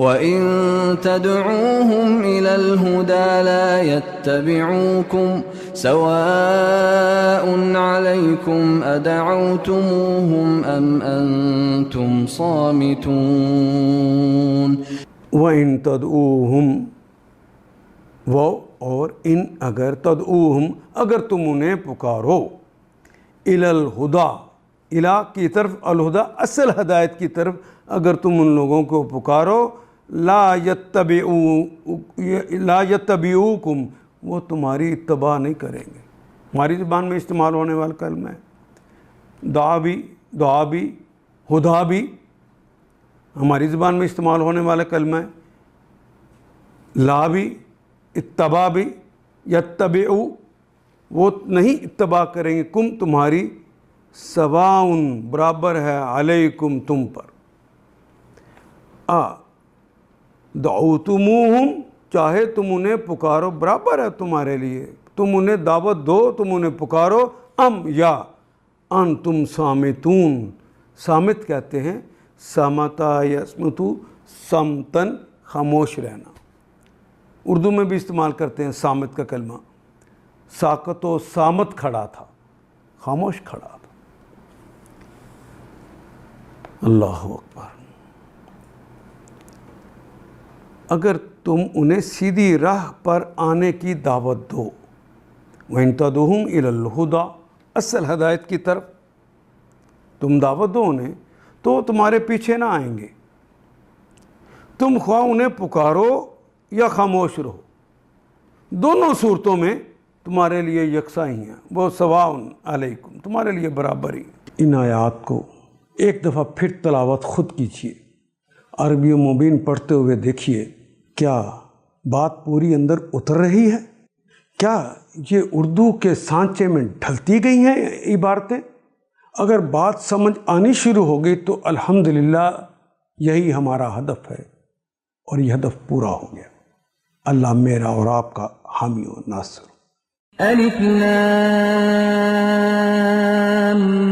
وَإِن تَدْعُوهُمْ إِلَى الْهُدَى لَا يَتَّبِعُوكُمْ سَوَاءٌ عَلَيْكُمْ أَدَعَوْتُمُوهُمْ أَمْ أَنْتُمْ صَامِتُونَ۔ وَإِن تَدْعُوهُمْ وہ اور ان اگر تدعوہم اگر تم انہیں پکارو الی الہدا الی کی طرف الہدا اصل ہدایت کی طرف اگر تم ان لوگوں کو پکارو لا یتبعوکم وہ تمہاری اتباع نہیں کریں گے۔ ہماری زبان میں استعمال ہونے والا کلمہ ہے دعا بھی ہدا بھی ہماری زبان میں استعمال ہونے والا کلمہ ہے، لا بھی اتباع بھی، یتبعو وہ نہیں اتباع کریں گے، کم تمہاری، سواؤن برابر ہے، علیکم تم پر، دعوتموہم چاہے تم انہیں پکارو برابر ہے تمہارے لیے، تم انہیں دعوت دو، تم انہیں پکارو، ام یا انتم صامتون، صامت کہتے ہیں سامتا یسمتو سمتن خاموش رہنا، اردو میں بھی استعمال کرتے ہیں صامت کا کلمہ، ساکت و صامت کھڑا تھا، خاموش کھڑا تھا۔ اللہ اکبر۔ اگر تم انہیں سیدھی راہ پر آنے کی دعوت دو، وَإِن تَدْعُوهُمْ إِلَى الْهُدَى اصل ہدایت کی طرف تم دعوت دو انہیں تو تمہارے پیچھے نہ آئیں گے، تم خواہ انہیں پکارو یا خاموش رہو، دونوں صورتوں میں تمہارے لیے یکساں ہی ہیں، وہ سواء علیکم تمہارے لیے برابر ہی۔ ان آیات کو ایک دفعہ پھر تلاوت خود کیجیے، عربی مبین پڑھتے ہوئے دیکھیے کیا بات پوری اندر اتر رہی ہے، کیا یہ اردو کے سانچے میں ڈھلتی گئی ہیں عبارتیں؟ اگر بات سمجھ آنی شروع ہو گئی تو الحمدللہ یہی ہمارا ہدف ہے اور یہ ہدف پورا ہو گیا۔ اللہ میرا اور آپ کا حامی و ناصر۔ الف لام